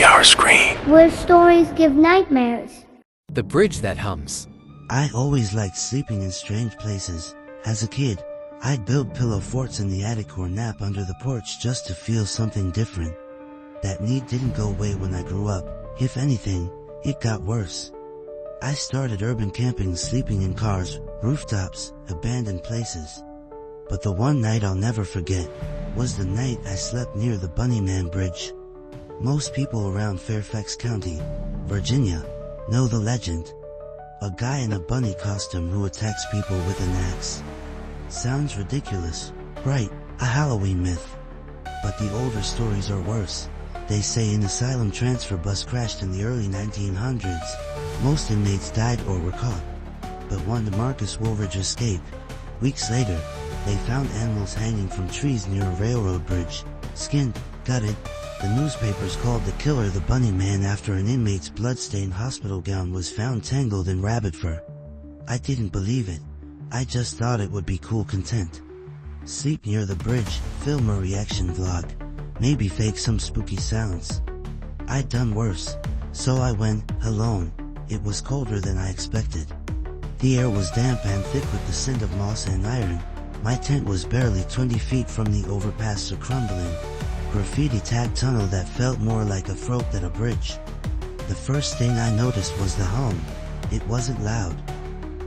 3-hour screen. Where stories give nightmares. The bridge that hums. I always liked sleeping in strange places. As a kid, I'd build pillow forts in the attic or nap under the porch just to feel something different. That need didn't go away when I grew up. If anything, it got worse. I started urban camping, sleeping in cars, rooftops, abandoned places. But the one night I'll never forget was the night I slept near the Bunnyman Bridge. Most people around Fairfax County, Virginia, know the legend. A guy in a bunny costume who attacks people with an axe. Sounds ridiculous, right? A Halloween myth. But the older stories are worse. They say an asylum transfer bus crashed in the early 1900s. Most inmates died or were caught. But one, Marcus Woolridge, escaped. Weeks later, they found animals hanging from trees near a railroad bridge. Skinned, gutted. The newspapers called the killer the Bunnyman after an inmate's blood-stained hospital gown was found tangled in rabbit fur. I didn't believe it. I just thought it would be cool content. Sleep near the bridge, film a reaction vlog. Maybe fake some spooky sounds. I'd done worse, so I went alone. It was colder than I expected. The air was damp and thick with the scent of moss and iron. My tent was barely 20 feet from the overpass, a crumbling, graffiti-tagged tunnel that felt more like a throat than a bridge. The first thing I noticed was the hum. It wasn't loud,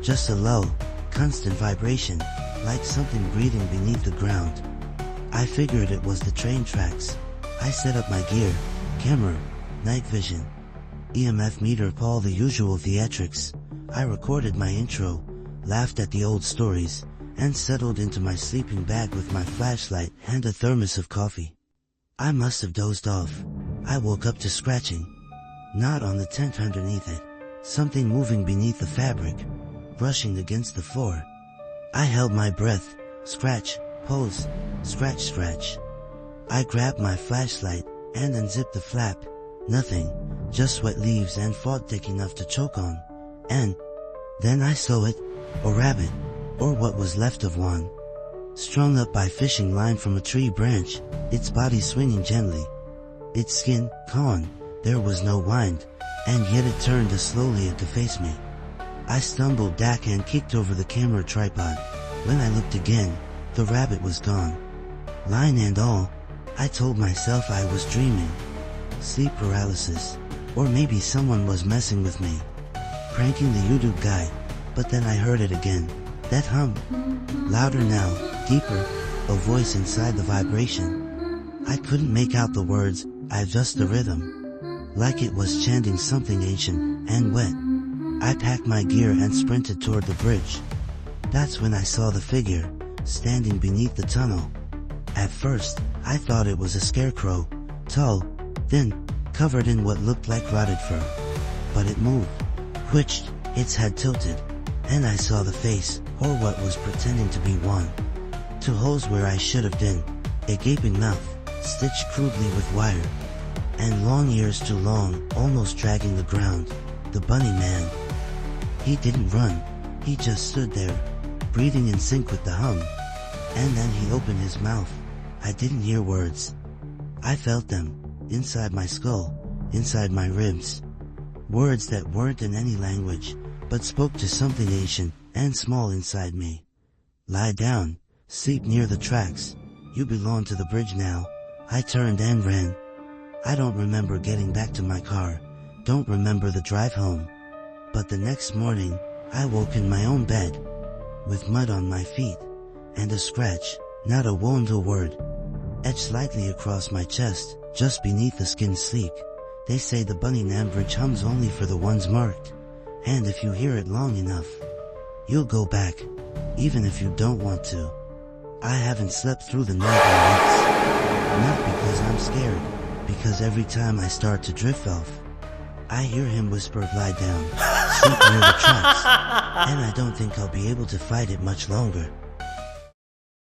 just a low, constant vibration, like something breathing beneath the ground. I figured it was the train tracks. I set up my gear, camera, night vision, EMF meter, all the usual theatrics. I recorded my intro, laughed at the old stories, and settled into my sleeping bag with my flashlight and a thermos of coffee. I must have dozed off. I woke up to scratching. Not on the tent, underneath it. Something moving beneath the fabric, brushing against the floor. I held my breath. Scratch, pulse, scratch, scratch. I grabbed my flashlight and unzipped the flap. Nothing, just wet leaves and fog thick enough to choke on. And then I saw it, a rabbit, or what was left of one, strung up by fishing line from a tree branch, its body swinging gently. Its skin gone, there was no wind, and yet it turned as slowly to face me. I stumbled back and kicked over the camera tripod. When I looked again, the rabbit was gone. Line and all, I told myself I was dreaming. Sleep paralysis, or maybe someone was messing with me, pranking the YouTube guy. But then I heard it again, that hum. Louder now, deeper, a voice inside the vibration. I couldn't make out the words, just the rhythm, like it was chanting something ancient and wet. I packed my gear and sprinted toward the bridge. That's when I saw the figure, standing beneath the tunnel. At first, I thought it was a scarecrow, tall, thin, covered in what looked like rotted fur. But it moved, twitched, its head tilted, and I saw the face, or what was pretending to be one. 2 holes where I should have been, a gaping mouth, stitched crudely with wire, and long ears too long, almost dragging the ground. The Bunnyman. He didn't run, he just stood there, breathing in sync with the hum. And then he opened his mouth. I didn't hear words. I felt them, inside my skull, inside my ribs. Words that weren't in any language, but spoke to something ancient and small inside me. Lie down, sleep near the tracks. You belong to the bridge now. I turned and ran. I don't remember getting back to my car, don't remember the drive home. But the next morning, I woke in my own bed, with mud on my feet, and a scratch, not a wound, a word, etched slightly across my chest, just beneath the skin. Sleep. They say the Bunnyman Bridge hums only for the ones marked, and if you hear it long enough, you'll go back, even if you don't want to. I haven't slept through the night in weeks, not because I'm scared, because every time I start to drift off, I hear him whisper, lie down, sleep near the tracks, and I don't think I'll be able to fight it much longer.